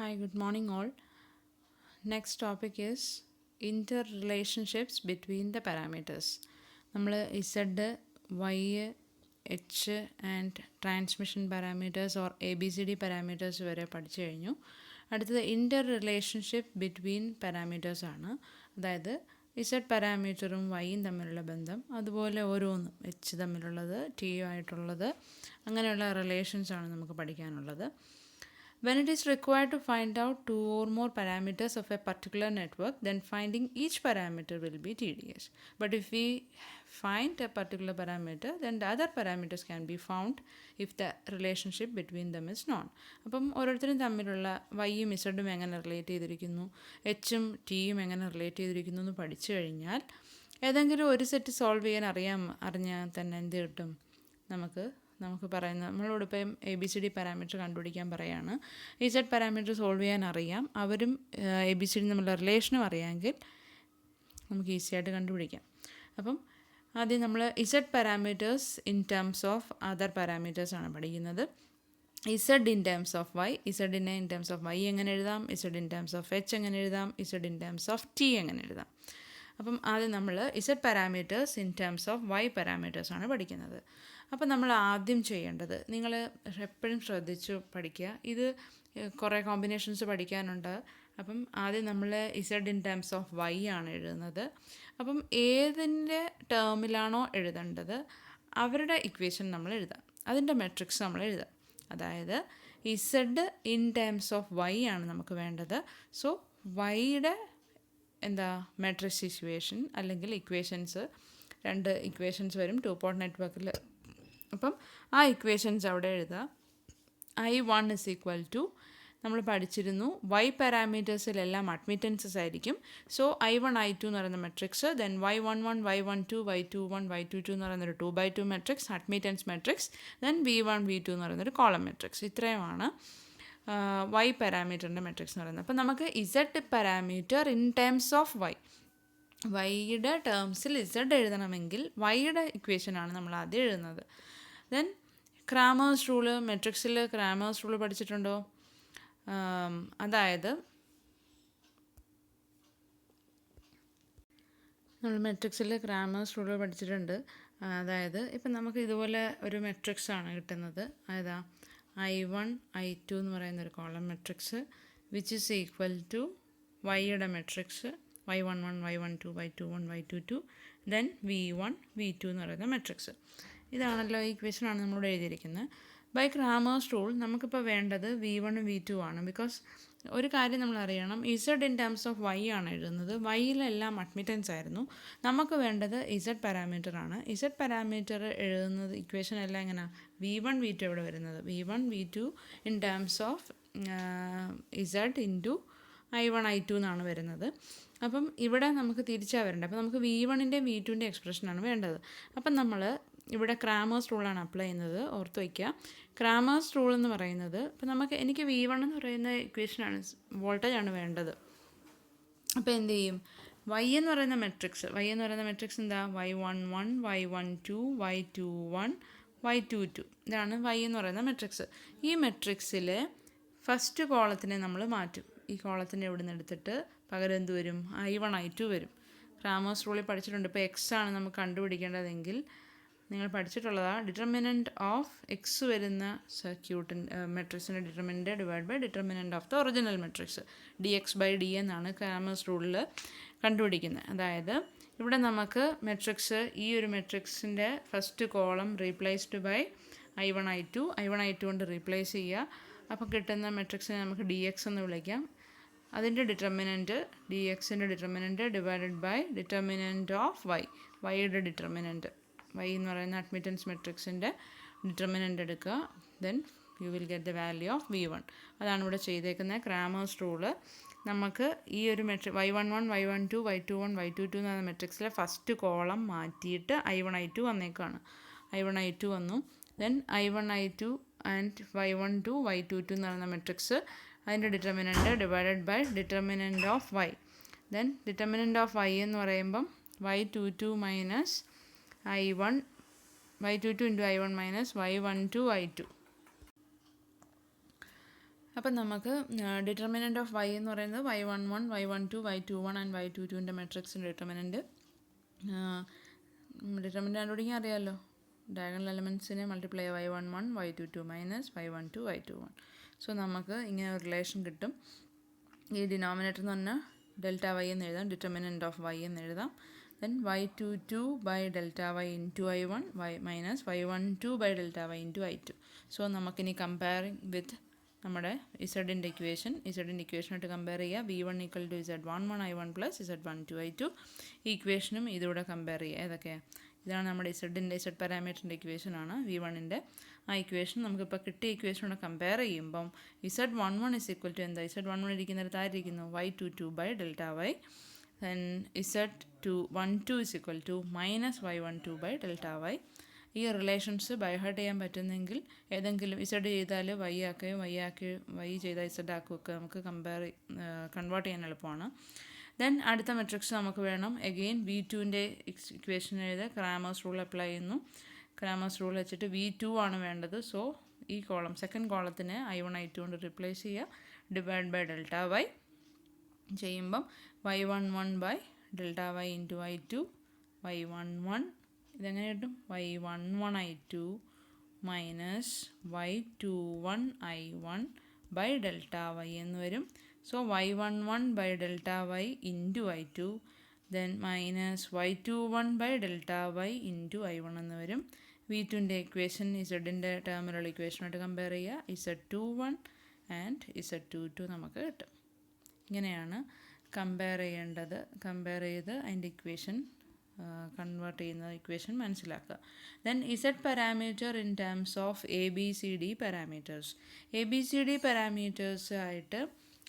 Hi, good morning, all. Next topic is interrelationships between the parameters. നമ്മൾ Z, Y, H and transmission parameters or ABCD parameters വരെ പഠിച്ചു കഴിഞ്ഞു. അടുത്തത് ഇൻ്റർ relationship between parameters ആണ്. അതായത് Z പാരാമീറ്ററും Yയും തമ്മിലുള്ള ബന്ധം, അതുപോലെ ഓരോന്നും H തമ്മിലുള്ളത്, T ആയിട്ടുള്ളത്, അങ്ങനെയുള്ള റിലേഷൻസ് ആണ് നമുക്ക് പഠിക്കാനുള്ളത്. When it is required to find out two or more parameters of a particular network, then finding each parameter will be tedious. But if we find a particular parameter, then the other parameters can be found if the relationship between them is known. അപ്പം ഓരോരുത്തരും തമ്മിലുള്ള വൈയും ഇസഡും എങ്ങനെ relate ചെയ്തിരിക്കുന്നു, എച്ചും ടിയും എങ്ങനെ relate ചെയ്തിരിക്കുന്നു എന്ന് പഠിച്ചു കഴിഞ്ഞാൽ ഏതെങ്കിലും ഒരു സെറ്റ് സോൾവ് ചെയ്യാൻ അറിഞ്ഞാൽ തന്നെ എന്ത് കിട്ടും, നമുക്ക് പറയുന്ന നമ്മളോടിപ്പം ABCD പാരാമീറ്റർ കണ്ടുപിടിക്കാൻ പറയാണ്. Z പാരാമീറ്റർ സോൾവ് ചെയ്യാൻ അറിയാം, അവരും ABCD തമ്മിലുള്ള റിലേഷനും അറിയാമെങ്കിൽ നമുക്ക് ഈസി ആയിട്ട് കണ്ടുപിടിക്കാം. അപ്പം ആദ്യം നമ്മൾ Z parameters in terms of other parameters ആണ് പഠിക്കുന്നത്. Z in terms of Y, ഇസഡിനെ ഇൻ ടേംസ് ഓഫ് Y എങ്ങനെ എഴുതാം, Z in terms of H എങ്ങനെ എഴുതാം, Z in terms of T എങ്ങനെ എഴുതാം. അപ്പം ആദ്യം നമ്മൾ Z parameters in terms of Y parameters ആണ് പഠിക്കുന്നത്. അപ്പം നമ്മൾ ആദ്യം ചെയ്യേണ്ടത്, നിങ്ങൾ എപ്പോഴും ശ്രദ്ധിച്ചു പഠിക്കുക, ഇത് കുറേ കോമ്പിനേഷൻസ് പഠിക്കാനുണ്ട്. അപ്പം ആദ്യം നമ്മൾ Z in terms of Y ആണ് എഴുതുന്നത്. അപ്പം ഏതിൻ്റെ ടേമിലാണോ എഴുതേണ്ടത് അവരുടെ ഇക്വേഷൻ നമ്മൾ എഴുതാം, അതിൻ്റെ മെട്രിക്സ് നമ്മൾ എഴുതാം. അതായത് Z in terms of Y ആണ് നമുക്ക് വേണ്ടത്. സോ Yയുടെ മെട്രിക്സ് ഇക്വേഷൻ അല്ലെങ്കിൽ ഇക്വേഷൻസ്, രണ്ട് ഇക്വേഷൻസ് വരും 2 പോർട്ട് നെറ്റ്വർക്കിൽ. അപ്പം ആ ഇക്വേഷൻസ് അവിടെ എഴുതുക. I1 ഇസ് ഈക്വൽ ടു, നമ്മൾ പഠിച്ചിരുന്നു Y പാരാമീറ്റേഴ്സിലെല്ലാം അഡ്മിറ്റൻസസ് ആയിരിക്കും. സോ I1 I2 എന്ന് പറയുന്ന matrix, then Y11 Y12 Y21 Y22 എന്ന് പറയുന്നൊരു 2x2 matrix, admittance matrix, then V1 V2 എന്ന് പറയുന്നൊരു കോളം മെട്രിക്സ്. ഇത്രയുമാണ് Y പാരാമീറ്ററിൻ്റെ മെട്രിക്സ് എന്ന് പറയുന്നത്. അപ്പം നമുക്ക് Z parameter in terms of വൈയുടെ ടേംസിൽ Z എഴുതണമെങ്കിൽ വൈയുടെ ഇക്വേഷനാണ് നമ്മൾ ആദ്യം എഴുതുന്നത്. ദെൻ ക്രാമേഴ്സ് റൂള്, മെട്രിക്സിൽ ക്രാമേഴ്സ് റൂള് പഠിച്ചിട്ടുണ്ടോ? അതായത് നമ്മൾ മെട്രിക്സിൽ ക്രാമേഴ്സ് റൂള് പഠിച്ചിട്ടുണ്ട്. അതായത് ഇപ്പം നമുക്ക് ഇതുപോലെ ഒരു മെട്രിക്സ് ആണ് കിട്ടുന്നത്. അതാ I1 I2 എന്ന് പറയുന്നൊരു column matrix which is equal to വൈയുടെ matrix Y11 Y12 Y21 Y22 then V1 V2 എന്ന് പറയുന്ന മെട്രിക്സ്. ഇതാണല്ലോ ഈ ഇക്വേഷനാണ് നമ്മളിവിടെ എഴുതിയിരിക്കുന്നത്. ബൈ ക്രാമേഴ്സ് റൂൾ നമുക്കിപ്പോൾ വേണ്ടത് V1 V2 ആണ്. ബിക്കോസ് ഒരു കാര്യം നമ്മൾ അറിയണം, Z in terms of Y ആണ് എഴുതുന്നത്, വൈയിലെല്ലാം അഡ്മിറ്റൻസ് ആയിരുന്നു. നമുക്ക് വേണ്ടത് Z പാരാമീറ്റർ ആണ്. Z പാരാമീറ്റർ എഴുതുന്നത് ഇക്വേഷൻ എല്ലാം എങ്ങനെയാണ്, V1 V2 എവിടെ വരുന്നത്, V1 V2 in terms of Z into I1 I2 എന്നാണ് വരുന്നത്. അപ്പം ഇവിടെ നമുക്ക് തിരിച്ചാണ് വരേണ്ടത്. അപ്പം നമുക്ക് V1ൻ്റെയും V2ൻ്റെ എക്സ്പ്രഷനാണ് വേണ്ടത്. അപ്പം നമ്മൾ ഇവിടെ ക്രാമേഴ്സ് റൂളാണ് അപ്ലൈ ചെയ്യുന്നത്, ഓർത്ത് വയ്ക്കുക. ക്രാമേഴ്സ് റൂൾ എന്ന് പറയുന്നത്, ഇപ്പം എനിക്ക് V1 എന്ന് പറയുന്ന ഇക്വേഷനാണ്, വോൾട്ടേജാണ് വേണ്ടത്. അപ്പോൾ എന്ത് ചെയ്യും, Y എന്ന് പറയുന്ന മെട്രിക്സ് എന്താ, Y11 Y12 Y21 Y22, ഇതാണ് Y എന്ന് പറയുന്ന മെട്രിക്സ്. ഈ മെട്രിക്സിൽ ഫസ്റ്റ് കോളത്തിനെ നമ്മൾ മാറ്റും. ഈ കോളത്തിൻ്റെ ഇവിടെ നിന്ന് എടുത്തിട്ട് പകരം എന്ത് വരും, I1 I2 വരും. ക്രാമേഴ്സ് റൂളിൽ പഠിച്ചിട്ടുണ്ട്. ഇപ്പോൾ എക്സ് ആണ് നമുക്ക് കണ്ടുപിടിക്കേണ്ടതെങ്കിൽ നിങ്ങൾ പഠിച്ചിട്ടുള്ളതാണ്, ഡിറ്റർമിനൻറ്റ് ഓഫ് എക്സ് വരുന്ന മെട്രിക്സിൻ്റെ determinant divide by determinant of the original matrix, DX/D എന്നാണ് ക്രാമേഴ്സ് റൂളിൽ കണ്ടുപിടിക്കുന്നത്. അതായത് ഇവിടെ നമുക്ക് മെട്രിക്സ്, ഈ ഒരു മെട്രിക്സിൻ്റെ first column replaced by I1 I2 കൊണ്ട് റീപ്ലേസ് ചെയ്യുക. അപ്പോൾ കിട്ടുന്ന മെട്രിക്സിനെ നമുക്ക് DX എന്ന് വിളിക്കാം. അതിൻ്റെ ഡിറ്റർമിനൻറ്റ്, DXൻ്റെ determinant divided by determinant of വൈയുടെ ഡിറ്റർമിനൻറ്റ്, Y എന്ന് പറയുന്ന അഡ്മിറ്റൻസ് മെട്രിക്സിൻ്റെ ഡിറ്റർമിനൻറ്റ് എടുക്കുക. Then you will get the value of V1. അതാണ് ഇവിടെ ചെയ്തേക്കുന്നത് ക്രാമേഴ്സ് റൂള്. നമുക്ക് ഈ ഒരു Y11 Y12 Y21 Y22 എന്ന് പറയുന്ന മെട്രിക്സിലെ ഫസ്റ്റ് കോളം മാറ്റിയിട്ട് I1 I2 വന്നേക്കാണ്. I1 I2 വന്നു. Then I1 I2 and Y12 Y22 എന്ന് പറയുന്ന മെട്രിക്സ്, അതിൻ്റെ determinant divided by determinant of Y. Then determinant of Y എന്ന് പറയുമ്പം Y22 minus I1 Y22 into I1 minus Y12 I2. അപ്പം നമുക്ക് determinant of Y എന്ന് പറയുന്നത് y11, y12, y21 and y22ൻ്റെ മെട്രിക്സിൻ്റെ determinant കണ്ടുപിടിക്കാൻ അറിയാമല്ലോ. ഡയഗണൽ എലമെൻറ്റ്സിനെ multiply y11, y22 minus y12, y21. So നമുക്ക് ഇങ്ങനെ ഒരു റിലേഷൻ കിട്ടും. ഈ ഡിനോമിനേറ്റർ എന്ന് പറഞ്ഞാൽ ഡെൽറ്റ വൈ എന്ന് എഴുതാം, ഡിറ്റർമിനൻറ്റ് ഓഫ് വൈ എന്ന് എഴുതാം. Then y22 by delta Y into y1 minus y12 by delta Y into y2. So നമുക്കിനി കമ്പയറിങ് വിത്ത് നമ്മുടെ ഇസഡിൻ്റെ ഇക്വേഷനായിട്ട് കമ്പയർ ചെയ്യുക. v1 equal to z11 i1 plus z12 i2. ഈ ഇക്വേഷനും ഇതിലൂടെ കമ്പയർ ചെയ്യുക. ഏതൊക്കെയാണ്? ഇതാണ് നമ്മുടെ ഇസഡ് പാരാമീറ്ററിൻ്റെ ഇക്വേഷനാണ് v1ൻ്റെ. ആ ഇക്വേഷൻ നമുക്കിപ്പോൾ കിട്ടിയ ഇക്വേഷനോട് കമ്പയർ ചെയ്യുമ്പം z11 ഇസ് ഈക്വൽ ടു എന്താ? z11 ഇരിക്കുന്നിടത്ത് ആയിരിക്കുന്നു y22 by delta Y. Then z12 is equal to minus y12 by delta Y. ഈ റിലേഷൻസ് ബൈഹാർട്ട് ചെയ്യാൻ പറ്റുന്നെങ്കിൽ ഏതെങ്കിലും ഇസഡ് ചെയ്താൽ വൈ ആക്കുകയും വൈ ചെയ്താൽ ഇസഡ് ആക്കുകയൊക്കെ നമുക്ക് കൺവേർട്ട് ചെയ്യാൻ എളുപ്പമാണ്. ദെൻ അടുത്ത മെട്രിക്സ് നമുക്ക് വേണം. എഗെയിൻ v2ൻ്റെ ഇക്വേഷൻ എഴുതുക. ക്രാമേഴ്സ് റൂൾ അപ്ലൈ ചെയ്യുന്നു. ക്രാമേഴ്സ് റൂൾ വെച്ചിട്ട് v2 ആണ് വേണ്ടത്. സോ ഈ കോളം സെക്കൻഡ് കോളത്തിന് i1 i2 കൊണ്ട് റിപ്ലേസ് ചെയ്യുക. ഡിവൈഡ് ബൈ ഡെൽറ്റ വൈ ചെയ്യുമ്പം y11 by delta Y into i2 y11 ഇതെങ്ങനെ കിട്ടും? y11 i2 minus y21 i1 by delta Y എന്ന് വരും. So y11 by delta Y into i2 then minus y21 by delta Y into i1 എന്ന് വരും. v2ൻ്റെ equation ഇസഡിൻ്റെ ടേമിലുള്ള ഇക്വേഷനായിട്ട് compare ചെയ്യുക. z21 and z22 നമുക്ക് കിട്ടും. ഇങ്ങനെയാണ് കമ്പയർ ചെയ്യേണ്ടത്. കമ്പയർ ചെയ്ത് അതിൻ്റെ ഇക്വേഷൻ കൺവേർട്ട് ചെയ്യുന്ന ഇക്വേഷൻ മനസ്സിലാക്കുക. Then Z parameter in terms of ABCD parameters. ABCD parameters ആയിട്ട്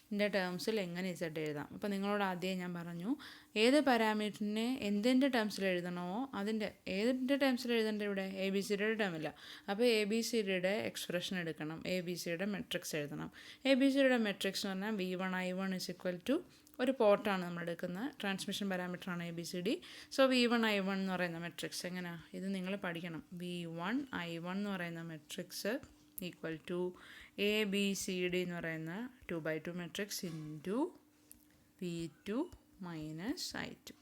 ഇതിൻ്റെ ടേംസിൽ എങ്ങനെ ഇസഡ് എഴുതാം? അപ്പോൾ നിങ്ങളോട് ആദ്യം ഞാൻ പറഞ്ഞു ഏത് പാരാമീറ്ററിനെ എന്തിൻ്റെ ടേംസിൽ എഴുതണമോ ഏതിൻ്റെ ടേംസിൽ എഴുതേണ്ട ഇവിടെ ABCDയുടെ ടേമില്ല. അപ്പോൾ ABCDയുടെ എക്സ്പ്രഷൻ എടുക്കണം. ABCDയുടെ മെട്രിക്സ് എഴുതണം. ABCDയുടെ മെട്രിക്സ് എന്ന് പറഞ്ഞാൽ v1 i1 is equal to ഒരു പോർട്ടാണ് നമ്മൾ എടുക്കുന്ന ട്രാൻസ്മിഷൻ പാരാമീറ്ററാണ് ABCD. സോ v1 i1 എന്ന് പറയുന്ന മെട്രിക്സ് എങ്ങനെയാണ്? ഇത് നിങ്ങൾ പഠിക്കണം. v1 i1 എന്ന് പറയുന്ന മെട്രിക്സ് ഈക്വൽ ടു ABCD എന്ന് പറയുന്ന 2x2 matrix into v2 minus i2.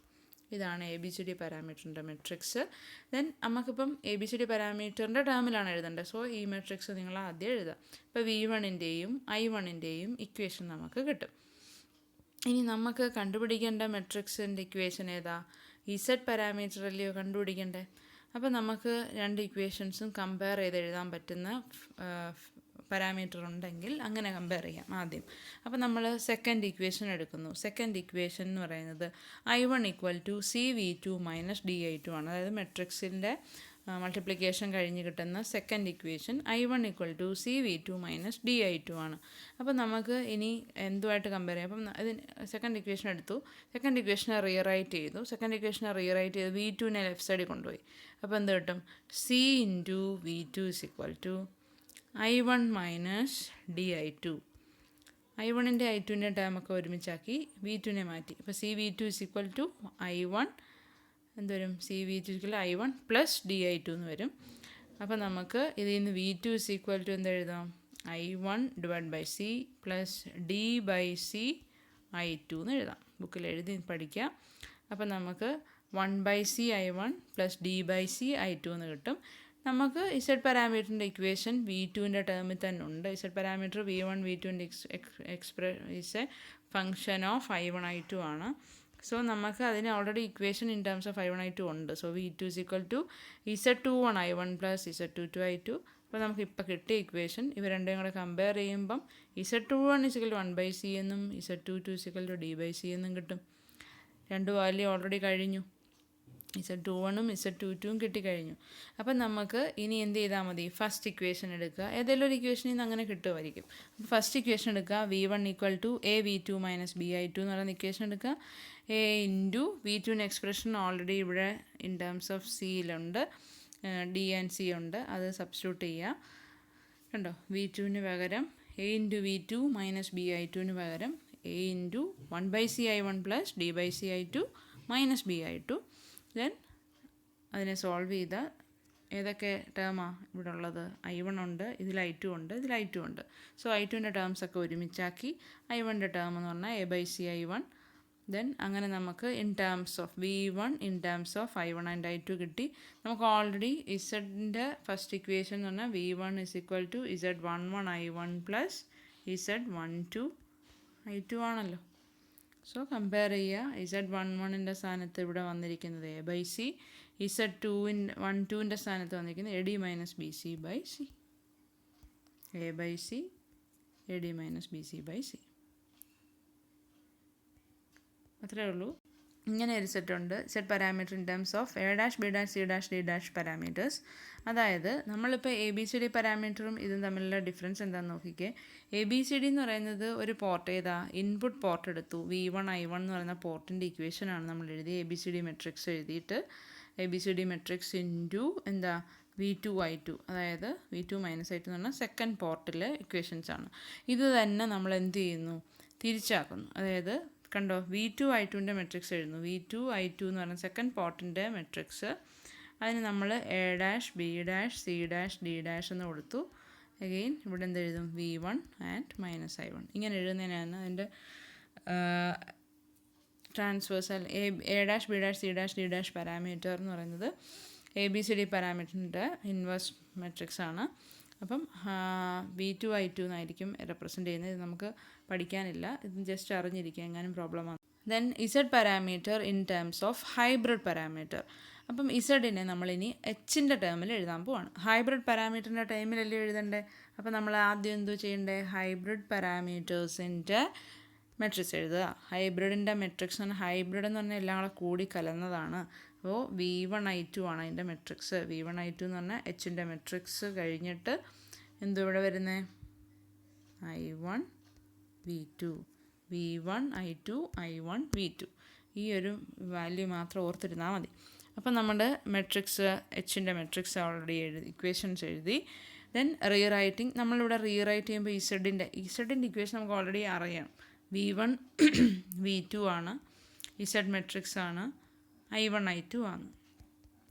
ഇതാണ് ABCD പാരാമീറ്ററിൻ്റെ മെട്രിക്സ്. ദെൻ നമുക്കിപ്പം ABCD പാരാമീറ്ററിൻ്റെ ടേമിലാണ് എഴുതേണ്ടത്. സോ ഈ മെട്രിക്സ് നിങ്ങൾ ആദ്യം എഴുതുക. ഇപ്പോൾ v1ൻ്റെയും i1ൻ്റെയും ഇക്വേഷൻ നമുക്ക് കിട്ടും. ഇനി നമുക്ക് കണ്ടുപിടിക്കേണ്ട മെട്രിക്സിൻ്റെ ഇക്വേഷൻ ഏതാ? ഇസഡ് പാരാമീറ്റർ അല്ലയോ കണ്ടുപിടിക്കണ്ടേ? അപ്പോൾ നമുക്ക് രണ്ട് ഇക്വേഷൻസും കമ്പയർ ചെയ്ത് എഴുതാൻ പറ്റുന്ന പാരാമീറ്റർ ഉണ്ടെങ്കിൽ അങ്ങനെ കമ്പയർ ചെയ്യാം ആദ്യം. അപ്പോൾ നമ്മൾ സെക്കൻഡ് ഇക്വേഷൻ എടുക്കുന്നു. സെക്കൻഡ് ഇക്വേഷൻ എന്ന് പറയുന്നത് i1 equal to CV2 minus di2 ആണ്. അതായത് മെട്രിക്സിൻ്റെ മൾട്ടിപ്ലിക്കേഷൻ കഴിഞ്ഞ് കിട്ടുന്ന second equation i1 equal to CV2 minus di2 ആണ്. അപ്പോൾ നമുക്ക് ഇനി എന്തുമായിട്ട് കമ്പയർ ചെയ്യാം? അപ്പം സെക്കൻഡ് ഇക്വേഷൻ എടുത്തു. സെക്കൻഡ് ഇക്വേഷനെ റീറൈറ്റ് ചെയ്തു. v2നെ ലെഫ്റ്റ് സൈഡിൽ കൊണ്ടുപോയി. അപ്പോൾ എന്ത് കിട്ടും? C into v2 is equal to i1 minus di2. i1ൻ്റെ i2ൻ്റെ ടേമൊക്കെ ഒരുമിച്ചാക്കി v2നെ മാറ്റി. അപ്പോൾ CV2 is equal to i1 എന്തുവരും? CV2 i1 പ്ലസ് di2 എന്ന് വരും. അപ്പോൾ നമുക്ക് ഇതിൽ നിന്ന് v2 ഇസ് ഈക്വൽ ടു എന്തെഴുതാം? i1 divide by c plus d by c i2 എന്ന് എഴുതാം. ബുക്കിൽ എഴുതി പഠിക്കാം. അപ്പോൾ നമുക്ക് 1 by c i1 plus d by c i2 എന്ന് കിട്ടും. നമുക്ക് ഇസഡ് പാരാമീറ്ററിൻ്റെ ഇക്വേഷൻ v2ൻ്റെ ടേമിൽ തന്നെ ഉണ്ട്. ഇസഡ് പാരാമീറ്റർ v1 v2ൻ്റെ is a function of i1 i2 ആണ്. സോ നമുക്ക് അതിന് already equation in terms of i1 i2 ഉണ്ട്. So v2 is equal to z21 i1 plus z22 i2. അപ്പോൾ നമുക്ക് ഇപ്പോൾ കിട്ടിയ ഇക്വേഷൻ ഇവ രണ്ടും കൂടെ കമ്പയർ ചെയ്യുമ്പം z21 is equal to 1 by c എന്നും z22 is equal to d by c എന്നും കിട്ടും. രണ്ട് വാല്യൂ ഓൾറെഡി കഴിഞ്ഞു. z21ഉം z22ഉം കിട്ടിക്കഴിഞ്ഞു. അപ്പം നമുക്ക് ഇനി എന്ത് ചെയ്താൽ മതി? ഫസ്റ്റ് ഇക്വേഷൻ എടുക്കുക. ഏതെങ്കിലും ഒരു ഇക്വേഷനിൽ നിന്ന് അങ്ങനെ കിട്ടുമായിരിക്കും. അപ്പോൾ ഫസ്റ്റ് ഇക്വേഷൻ എടുക്കുക. v1 equal to av2 minus bi2 എന്ന് പറയുന്ന ഇക്വേഷൻ എടുക്കുക. a ഇൻറ്റു v2ൻ്റെ എക്സ്പ്രഷൻ ഓൾറെഡി ഇവിടെ ഇൻ ടേംസ് ഓഫ് സിയിലുണ്ട്, d ആൻഡ് c ഉണ്ട്. അത് സബ്സ്റ്റിറ്റ്യൂട്ട് ചെയ്യുക. കണ്ടോ? v2ന് പകരം a ഇൻറ്റു v2 മൈനസ് bi2ന് പകരം a into 1 by c i1 plus d by c i2 minus bi2. Then അതിനെ സോൾവ് ചെയ്താൽ ഏതൊക്കെ ടേമാണ് ഇവിടെ ഉള്ളത്? I1 ഉണ്ട്, ഇതിൽ I2 ഉണ്ട്, ഇതിൽ I2 ഉണ്ട്. സോ I2ൻ്റെ ടേംസ് ഒക്കെ ഒരുമിച്ചാക്കി I1ൻ്റെ ടേം എന്ന് പറഞ്ഞാൽ A/C I1. ദെൻ അങ്ങനെ നമുക്ക് in terms of V1 in terms of I1 and I2 കിട്ടി. നമുക്ക് ഓൾറെഡി ഇസഡിൻ്റെ ഫസ്റ്റ് ഇക്വേഷൻ എന്ന് പറഞ്ഞാൽ V1 = Z11 I1 plus Z12 I2 ആണല്ലോ. സോ കമ്പയർ ചെയ്യുക. Z11ൻ്റെ സ്ഥാനത്ത് ഇവിടെ വന്നിരിക്കുന്നത് A/C, Z12ൻ്റെ സ്ഥാനത്ത് വന്നിരിക്കുന്നത് AD - BC/C. A/C AD - BC/C. അത്രയേ ഉള്ളൂ. ഇങ്ങനെ ഒരു സെറ്റുണ്ട്. Set parameter in terms of A', B', C', D' parameters. അതായത് നമ്മളിപ്പോൾ ABCD പാരാമീറ്ററും ഇതും തമ്മിലുള്ള ഡിഫറൻസ് എന്താണെന്ന് നോക്കിക്കേ. ABCD എന്ന് പറയുന്നത് ഒരു പോർട്ട് ഏതാ? ഇൻപുട്ട് പോർട്ട് എടുത്തു. V1 I1 എന്ന് പറയുന്ന പോർട്ടിൻ്റെ ഇക്വേഷനാണ് നമ്മൾ എഴുതി. ABCD മെട്രിക്സ് എഴുതിയിട്ട് ABCD മെട്രിക്സ് ഇൻറ്റു എന്താ V2 I2, അതായത് V2 - I2 എന്ന് പറഞ്ഞാൽ സെക്കൻഡ് പോർട്ടിലെ ഇക്വേഷൻസ് ആണ്. ഇത് തന്നെ നമ്മൾ എന്ത് ചെയ്യുന്നു? തിരിച്ചാക്കുന്നു. അതായത് കണ്ടോ, V2 I2ൻ്റെ മെട്രിക്സ് എഴുതുന്നു. V2 I2 എന്ന് പറഞ്ഞ സെക്കൻഡ് പോർട്ടിൻ്റെ മെട്രിക്സ്. അതിന് നമ്മൾ A', B', C', D' എന്ന് കൊടുത്തു. അഗെയിൻ ഇവിടെ എന്തെഴുതും? V1 and -I1. ഇങ്ങനെ എഴുതുന്നതിനാണ് അതിൻ്റെ transversal A', B', C', D' parameter എന്ന് പറയുന്നത് ABCD പാരാമീറ്ററിൻ്റെ ഇൻവേഴ്സ് മെട്രിക്സ് ആണ്. അപ്പം V2 I2 എന്നായിരിക്കും റെപ്രസെൻറ്റ് ചെയ്യുന്നത്. ഇത് നമുക്ക് പഠിക്കാനില്ല, ഇത് ജസ്റ്റ് അറിഞ്ഞിരിക്കുക, എങ്ങാനും പ്രോബ്ലമാണ്. Then Z parameter in terms of hybrid parameter. അപ്പം ഇസഡിനെ നമ്മളിനി എച്ചിൻ്റെ ടേമിൽ എഴുതാൻ പോവാണ്. ഹൈബ്രിഡ് പാരാമീറ്ററിൻ്റെ ടൈമിലല്ലേ എഴുതണ്ടേ? അപ്പം നമ്മൾ ആദ്യം എന്തോ ചെയ്യണ്ടേ? ഹൈബ്രിഡ് പാരാമീറ്റേഴ്സിൻ്റെ മെട്രിക്സ് എഴുതുക. ഹൈബ്രിഡിൻ്റെ മെട്രിക്സ് എന്ന് പറഞ്ഞാൽ ഹൈബ്രിഡ് എന്ന് പറഞ്ഞാൽ എല്ലാം കൂടെ കൂടി കലർന്നതാണ്. അപ്പോൾ V1 I2 ആണ് അതിൻ്റെ മെട്രിക്സ്. V1 I2 എന്ന് പറഞ്ഞാൽ എച്ചിൻ്റെ മെട്രിക്സ് കഴിഞ്ഞിട്ട് എന്തോ ഇവിടെ വരുന്നത്? I1 V2, V1 I2 I1 V2. ഈ ഒരു വാല്യൂ മാത്രം ഓർത്തിരുന്നാൽ മതി. അപ്പം നമ്മുടെ മെട്രിക്സ് എച്ചിൻ്റെ മെട്രിക്സ് ഓൾറെഡി എഴുതി, ഇക്വേഷൻസ് എഴുതി. Then rewriting. നമ്മളിവിടെ റീറൈറ്റ് ചെയ്യുമ്പോൾ ഇസഡിൻ്റെ ഇക്വേഷൻ നമുക്ക് ഓൾറെഡി അറിയാം. V1 V2 ആണ്, ഇസഡ് മെട്രിക്സ് ആണ്, I1 I2 ആണ്.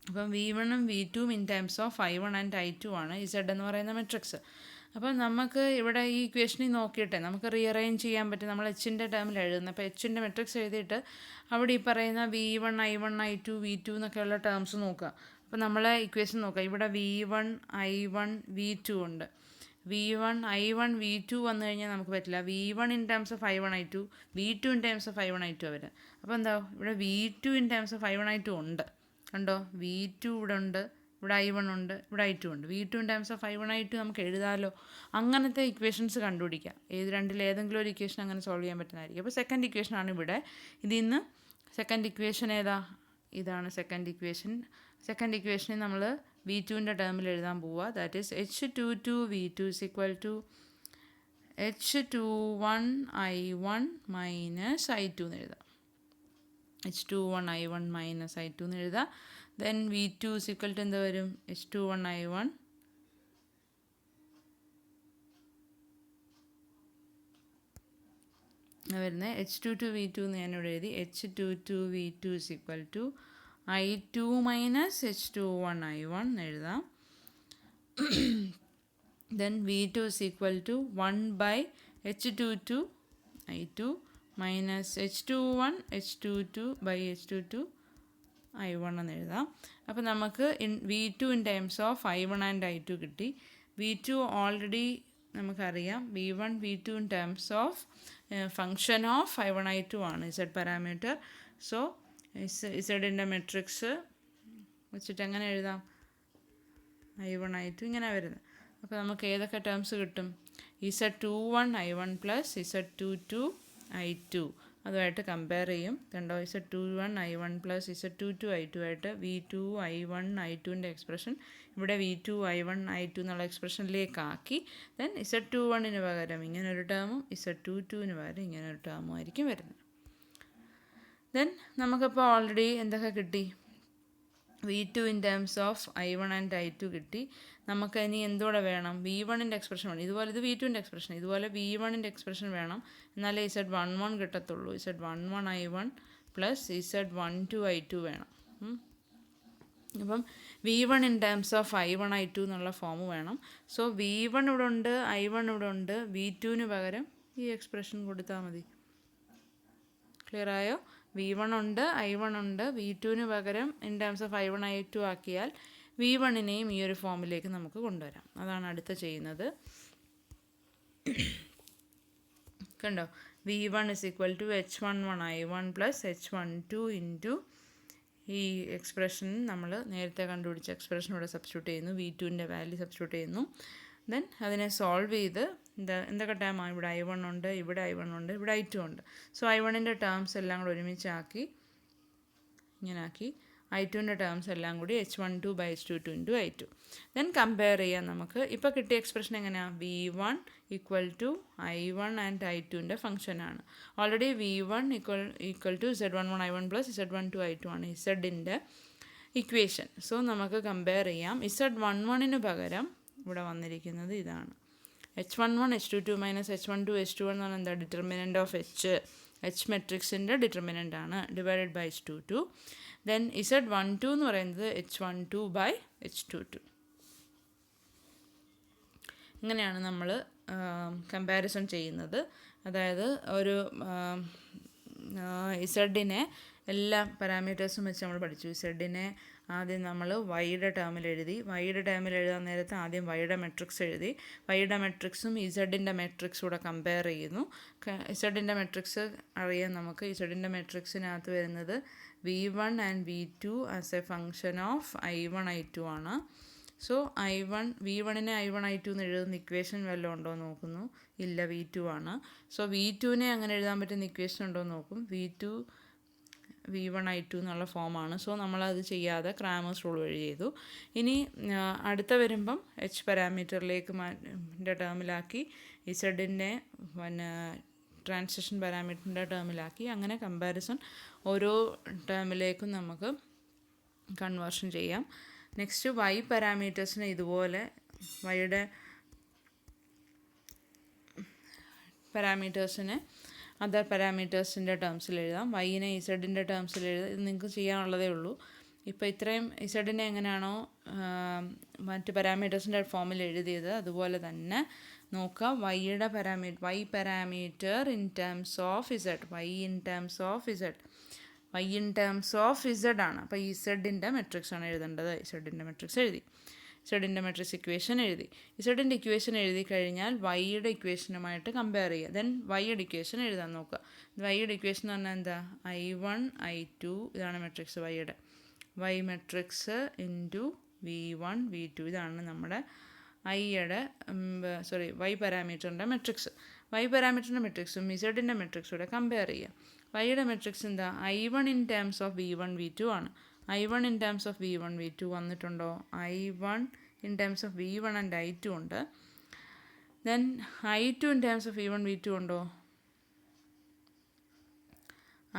അപ്പം V1ഉം V2ഉം in terms of I1 and I2 ആണ് ഇസഡ് എന്ന് പറയുന്ന മെട്രിക്സ്. അപ്പം നമുക്ക് ഇവിടെ ഈ ഇക്വേഷനിൽ നോക്കിയിട്ടേ നമുക്ക് റീഅറേഞ്ച് ചെയ്യാൻ പറ്റും. നമ്മൾ എച്ചിൻ്റെ ടേമിൽ എഴുതുന്നത്. അപ്പോൾ എച്ചിൻ്റെ മെട്രിക്സ് എഴുതിയിട്ട് അവിടെ ഈ പറയുന്ന V1 I1 I2 V2 എന്നൊക്കെയുള്ള ടേംസ് നോക്കുക. അപ്പോൾ നമ്മൾ ഇക്വേഷൻ നോക്കുക. ഇവിടെ V1 I1 V2 ഉണ്ട്. V1 I1 V2 വന്നു കഴിഞ്ഞാൽ നമുക്ക് പറ്റില്ല. V1 in terms of I1 I2, V2 in terms of I1 I2 വരിക. അപ്പോൾ എന്താ, ഇവിടെ V2 in terms of I1 I2 ഉണ്ട്. കണ്ടോ, V2 ഇവിടെ ഉണ്ട്, ഇവിടെ I1 ഉണ്ട്, ഇവിടെ I2 ഉണ്ട്. V2 in terms of I1 I2 നമുക്ക് എഴുതാമല്ലോ. അങ്ങനത്തെ ഇക്വേഷൻസ് കണ്ടുപിടിക്കാം. ഏതെങ്കിലും ഒരു ഇക്വേഷൻ അങ്ങനെ സോൾവ് ചെയ്യാൻ പറ്റുന്നതായിരിക്കും. അപ്പോൾ സെക്കൻഡ് ഇക്വേഷനാണ് ഇവിടെ. ഇതിൽ നിന്ന് സെക്കൻഡ് ഇക്വേഷൻ ഏതാ? ഇതാണ് സെക്കൻഡ് ഇക്വേഷൻ. സെക്കൻഡ് ഇക്വേഷനിൽ നമ്മൾ V2ൻ്റെ ടേമിൽ എഴുതാൻ പോവുക. That is H22 V2 = H21 I1 - I2 എന്ന് എഴുതാം. H21 I1 - I2 എന്ന് എഴുതാം. ദെൻ V2 = എന്താ വരും? H21 I1 വരുന്നത് H22 V2 എന്ന് ഞാനിവിടെ എഴുതി. H22 V2 = I2 - H21 I1 എന്ന് എഴുതാം. Then V2 = 1/H22 I2 - H21 H22/H22 I1 എന്ന് എഴുതാം. അപ്പോൾ നമുക്ക് V2 in terms of I1 and I2 കിട്ടി. V2 ഓൾറെഡി നമുക്കറിയാം. V1 V2 in terms of function of I1 I2 ആണ് ഇസഡ് പാരാമീറ്റർ. സോ ഇസഡിൻ്റെ മെട്രിക്സ് വെച്ചിട്ട് എങ്ങനെ എഴുതാം? I1 I2 ഇങ്ങനെ വരുന്നത്. അപ്പോൾ നമുക്ക് ഏതൊക്കെ ടേംസ് കിട്ടും? Z21 I1 plus Z22 I2 അതുമായിട്ട് കമ്പയർ ചെയ്യും. കണ്ടോ, Z21 I1 plus Z22 I2 ആയിട്ട് V2 I1 I2ൻ്റെ എക്സ്പ്രഷൻ ഇവിടെ V2 I1 I2 എന്നുള്ള എക്സ്പ്രഷനിലേക്കാക്കി. ദെൻ Z21ന് പകരം ഇങ്ങനൊരു ടേമും Z22ന് പകരം ഇങ്ങനൊരു ടേമും ആയിരിക്കും വരുന്നത്. ദെൻ നമുക്കിപ്പോൾ ഓൾറെഡി എന്തൊക്കെ കിട്ടി? V2 in terms of I1 and I2 കിട്ടി. നമുക്ക് ഇനി എന്തോടെ വേണം? V1ൻ്റെ എക്സ്പ്രഷൻ വേണം. ഇതുപോലെ ഇത് V2ൻ്റെ എക്സ്പ്രഷൻ, ഇതുപോലെ V1ൻ്റെ എക്സ്പ്രഷൻ വേണം. എന്നാലേ Z11 കിട്ടത്തുള്ളൂ. Z11 I1 plus Z12 I2 വേണം. അപ്പം V1 in terms of I1 I2 എന്നുള്ള ഫോം വേണം. സോ V1 ഇവിടെ ഉണ്ട്, I1 ഇവിടെ ഉണ്ട്, V2 പകരം ഈ എക്സ്പ്രഷൻ കൊടുത്താൽ മതി. ക്ലിയർ ആയോ? V1 ഉണ്ട്, I1 ഉണ്ട്, V2 പകരം in terms of I1 I2 ആക്കിയാൽ V1നെയും ഈ ഒരു ഫോമിലേക്ക് നമുക്ക് കൊണ്ടുവരാം. അതാണ് അടുത്ത ചെയ്യുന്നത്. കണ്ടോ? V1 is equal to H11 I1 plus H12 into ഈ എക്സ്പ്രഷൻ നമ്മൾ നേരത്തെ കണ്ടുപിടിച്ച എക്സ്പ്രഷൻ ഇവിടെ സബ്സ്റ്റിറ്റ്യൂട്ട് ചെയ്യുന്നു. V2ൻ്റെ വാല്യൂ സബ്സ്റ്റിറ്റ്യൂട്ട് ചെയ്യുന്നു. ദെൻ അതിനെ സോൾവ് ചെയ്ത് എന്തൊക്കെ ടേമാണ്? ഇവിടെ I1 ഉണ്ട്, ഇവിടെ I1 ഉണ്ട്, ഇവിടെ I2 ഉണ്ട്. സോ I1ൻ്റെ ടേംസ് എല്ലാം കൂടെ ഒരുമിച്ചാക്കി ഇങ്ങനെ ആക്കി, I2ൻ്റെ ടേംസ് എല്ലാം കൂടി H12 by H22 into I2. Then compare ചെയ്യാം നമുക്ക്. ഇപ്പോൾ കിട്ടിയ എക്സ്പ്രഷൻ എങ്ങനെയാണ്? V1 equal to I1 and I2ൻ്റെ ഫംഗ്ഷനാണ്. Already V1 equal to Z11 I1 plus Z12 I2 ആണ് ഇസഡിൻ്റെ ഇക്വേഷൻ. സോ നമുക്ക് കമ്പയർ ചെയ്യാം. Z11 പകരം ഇവിടെ വന്നിരിക്കുന്നത് ഇതാണ്. H11 H22 minus H12 H21 എന്ന് പറഞ്ഞാൽ എന്താ? ഡിറ്റർമിനൻ്റ് ഓഫ് H മെട്രിക്സിൻ്റെ ഡിറ്റർമിനൻ്റ് ആണ്, divided by H22. Then Z12 എന്ന് പറയുന്നത് H12 ബൈ H22. ഇങ്ങനെയാണ് നമ്മൾ കമ്പാരിസൺ ചെയ്യുന്നത്. അതായത് ഒരു ഇസഡിനെ എല്ലാ പാരാമീറ്റേഴ്സും വെച്ച് നമ്മൾ പഠിച്ചു. ഇസഡിനെ ആദ്യം നമ്മൾ വൈയുടെ ടേമിൽ എഴുതി. വൈയുടെ ടേമിൽ എഴുതാൻ നേരത്ത് ആദ്യം വൈയുടെ മെട്രിക്സ് എഴുതി. വൈയുടെ മെട്രിക്സും ഇസഡിൻ്റെ മെട്രിക്സും കൂടെ കമ്പയർ ചെയ്യുന്നു. ഇസഡിൻ്റെ മെട്രിക്സ് അറിയാം നമുക്ക്. ഇസഡിൻ്റെ മെട്രിക്സിനകത്ത് വരുന്നത് V1 and V2 as A function of I1 I2 ആണ്. സോ V1നെ I1 I2 എന്ന് എഴുതുന്ന ഇക്വേഷൻ വല്ലതും ഉണ്ടോ എന്ന് നോക്കുന്നു. ഇല്ല, V2 ആണ്. സോ V2നെ അങ്ങനെ എഴുതാൻ പറ്റുന്ന ഇക്വേഷൻ ഉണ്ടോ എന്ന് നോക്കും. V1 I2 എന്നുള്ള ഫോമാണ്. സോ നമ്മളത് ചെയ്യാതെ ക്രാമേഴ്സ് റൂൾ വഴി ചെയ്തു. ഇനി അടുത്ത വരുമ്പം H പാരാമീറ്ററിലേക്ക് ടേമിലാക്കി, ഇസഡിൻ്റെ ട്രാൻസിഷൻ പാരാമീറ്ററിൻ്റെ ടേമിലാക്കി, അങ്ങനെ കമ്പാരിസൺ ഓരോ ടേമിലേക്കും നമുക്ക് കൺവേർഷൻ ചെയ്യാം. നെക്സ്റ്റ് Y പാരാമീറ്റേഴ്സിനെ ഇതുപോലെ വൈയുടെ പാരാമീറ്റേഴ്സിനെ അതർ പാരാമീറ്റേഴ്സിൻ്റെ ടേംസിൽ എഴുതാം. വൈനെ ഇസഡിൻ്റെ ടേംസിൽ എഴുതാം. ഇത് നിങ്ങൾക്ക് ചെയ്യാനുള്ളതേ ഉള്ളൂ. ഇപ്പോൾ ഇത്രയും ഇസഡിനെ എങ്ങനെയാണോ മറ്റ് പാരാമീറ്റേഴ്സിൻ്റെ ഫോമിൽ എഴുതിയത് അതുപോലെ തന്നെ നോക്കുക. Y parameter in terms of Z, Y in terms of Z ആണ്. അപ്പോൾ ഇസഡിൻ്റെ മെട്രിക്സ് ആണ് എഴുതേണ്ടത്. ഇസഡിൻ്റെ മെട്രിക്സ് എഴുതി, ഇസഡിൻ്റെ മെട്രിക്സ് ഇക്വേഷൻ എഴുതി. ഇസഡിൻ്റെ ഇക്വേഷൻ എഴുതി കഴിഞ്ഞാൽ വൈയുടെ ഇക്വേഷനുമായിട്ട് കമ്പയർ ചെയ്യുക. ദെൻ വൈയുടെ ഇക്വേഷൻ എഴുതാൻ നോക്കുക. വൈയുടെ ഇക്വേഷൻ എന്ന് പറഞ്ഞാൽ എന്താ? I1 I2 ഇതാണ് മെട്രിക്സ് വൈയുടെ. Y matrix into V1 V2 ഇതാണ് നമ്മുടെ Y പാരാമീറ്ററിൻ്റെ മെട്രിക്സ്. Y പാരാമീറ്ററിൻ്റെ മെട്രിക്സും ഇസഡിൻ്റെ മെട്രിക്സും കൂടെ കമ്പയർ ചെയ്യുക. വൈയുടെ മെട്രിക്സ് എന്താ? I1 in terms of V1 V2 ആണ്. I1 in terms of V1 V2 വന്നിട്ടുണ്ടോ? I1 in terms of V1 and I2 ഉണ്ട്. Then I2 in terms of V1 V2 ഉണ്ടോ?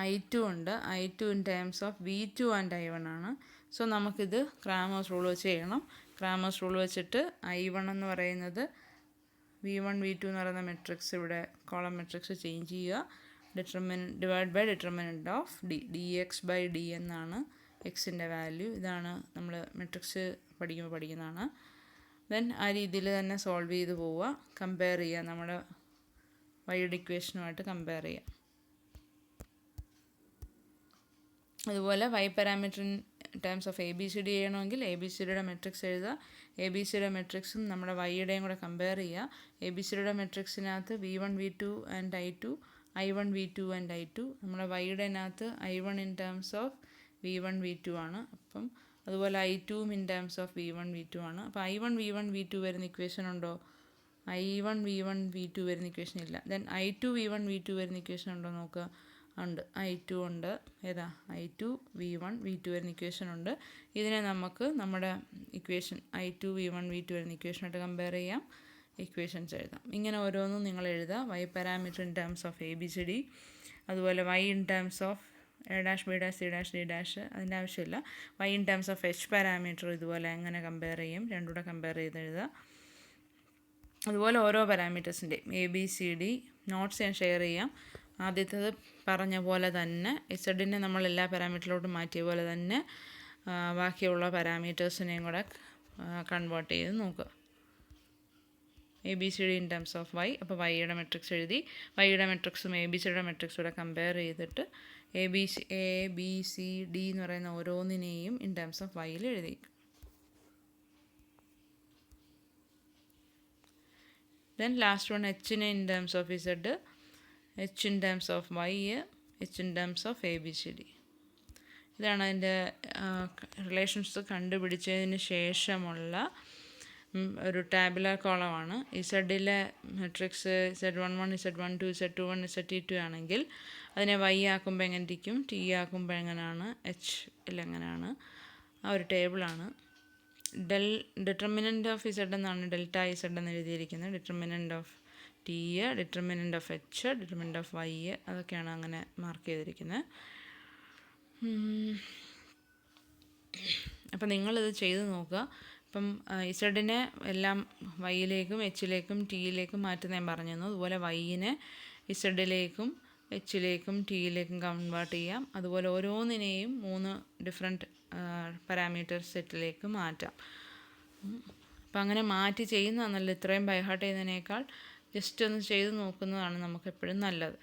I2 ഉണ്ട്. I2 in terms of V2 and I1 ആണ്. So നമുക്കിത് Cramer's rule വെച്ച് ചെയ്യണം. Cramer's rule വെച്ചിട്ട് I1 എന്ന് പറയുന്നത് V1 V2 എന്ന് പറയുന്ന മെട്രിക്സ് ഇവിടെ കോളം മെട്രിക്സ് ചേഞ്ച് ചെയ്യുക. Divide by determinant of dx by d എന്നാണ് എക്സിൻ്റെ വാല്യൂ. ഇതാണ് നമ്മൾ മെട്രിക്സ് പഠിക്കുമ്പോൾ പഠിക്കുന്നതാണ്. ദെൻ ആ രീതിയിൽ തന്നെ സോൾവ് ചെയ്ത് പോവുക. കമ്പയർ ചെയ്യുക, നമ്മുടെ വൈയുടെ ഇക്വേഷനുമായിട്ട് കമ്പയർ ചെയ്യുക. അതുപോലെ Y parameter in terms of ABCD ചെയ്യണമെങ്കിൽ ABCDയുടെ മെട്രിക്സ് എഴുതുക. ABCDയുടെ മെട്രിക്സും നമ്മുടെ വൈയുടെയും കൂടെ കമ്പയർ ചെയ്യുക. ABCDയുടെ മെട്രിക്സിനകത്ത് V1 V2 and I2, I1 V2 and I2. നമ്മുടെ വൈയുടെനകത്ത് I1 in terms of V1 V2 ആണ്. അപ്പം അതുപോലെ I2 in terms of V1 V2 ആണ്. അപ്പോൾ I1 V1 V2 വരുന്ന ഇക്വേഷൻ ഉണ്ടോ? I1 V1 V2 വരുന്ന ഇക്വേഷൻ ഇല്ല. ദെൻ I2 V1 V2 വരുന്ന ഇക്വേഷൻ ഉണ്ടോ നോക്കുക. ഉണ്ട്, I2 ഉണ്ട്. ഏതാ? I2 V1 V2 വരുന്ന ഇക്വേഷൻ ഉണ്ട്. ഇതിനെ നമുക്ക് നമ്മുടെ ഇക്വേഷൻ I2 V1 V2 വരുന്ന ഇക്വേഷനായിട്ട് കമ്പയർ ചെയ്യാം, ഇക്വേഷൻസ് എഴുതാം. ഇങ്ങനെ ഓരോന്നും നിങ്ങൾ എഴുതുക. Y parameter in terms of ABCD, അതുപോലെ Y in terms of A dash B dash C dash D dash അതിൻ്റെ ആവശ്യമില്ല. Y in terms of H parameter ഇതുപോലെ എങ്ങനെ കമ്പയർ ചെയ്യും, രണ്ടുകൂടെ കമ്പയർ ചെയ്ത് എഴുതുക. അതുപോലെ ഓരോ പാരാമീറ്റേഴ്സിൻ്റെയും ABCD നോട്ട്സ് ഞാൻ ഷെയർ ചെയ്യാം. ആദ്യത്തേത് പറഞ്ഞ പോലെ തന്നെ ഇസഡിനെ നമ്മൾ എല്ലാ പാരാമീറ്ററിലോട്ടും മാറ്റിയ പോലെ തന്നെ ബാക്കിയുള്ള പാരാമീറ്റേഴ്സിനെയും കൂടെ കൺവേർട്ട് ചെയ്ത് നോക്കുക. ABCD in terms of Y. അപ്പോൾ വൈയുടെ മെട്രിക്സ് എഴുതി. വൈയുടെ മെട്രിക്സും ABCയുടെ മെട്രിക്സും കൂടെ കമ്പയർ ചെയ്തിട്ട് ABCD എന്ന് പറയുന്ന ഓരോന്നിനെയും ഇൻ ടേംസ് ഓഫ് വൈയിൽ എഴുതി. ദെൻ ലാസ്റ്റ് വൺ Hനെ in terms of Z, H in terms of Y, H in terms of ABCD. ഇതാണ് അതിൻ്റെ റിലേഷൻസ് കണ്ടുപിടിച്ചതിന് ശേഷമുള്ള ഒരു tabular കോളമാണ്. ഇസഡിലെ matrix Z11, Z12, Z21, Z22 ആണെങ്കിൽ അതിനെ Y ആക്കുമ്പോൾ എങ്ങനെ ഇരിക്കും, T ആക്കുമ്പോൾ എങ്ങനെയാണ്, H എങ്ങനെയാണ്, ആ ഒരു ടേബിളാണ്. ഡിറ്റർമിനൻ്റ് ഓഫ് Z എന്നാണ് ഡെൽറ്റ Z എന്ന് എഴുതിയിരിക്കുന്നത്. Determinant of T, determinant of H, determinant of Y, അതൊക്കെയാണ് അങ്ങനെ മാർക്ക് ചെയ്തിരിക്കുന്നത്. അപ്പം നിങ്ങളിത് ചെയ്ത് നോക്കുക. ഇപ്പം ഇസഡിനെ എല്ലാം വൈയിലേക്കും എച്ചിലേക്കും ടിയിലേക്കും മാറ്റുന്ന ഞാൻ പറഞ്ഞു തന്നു. അതുപോലെ വൈയിനെ ഇസഡിലേക്കും എച്ചിലേക്കും ടിയിലേക്കും കൺവേർട്ട് ചെയ്യാം. അതുപോലെ ഓരോന്നിനെയും 3 ഡിഫറെൻറ്റ് പാരാമീറ്റർ സെറ്റിലേക്ക് മാറ്റാം. അപ്പം അങ്ങനെ മാറ്റി ചെയ്യുന്നതാണല്ലോ, ഇത്രയും ബൈഹാർട്ട് ചെയ്യുന്നതിനേക്കാൾ ജസ്റ്റ് ഒന്ന് ചെയ്ത് നോക്കുന്നതാണ് നമുക്ക് എപ്പോഴും നല്ലത്.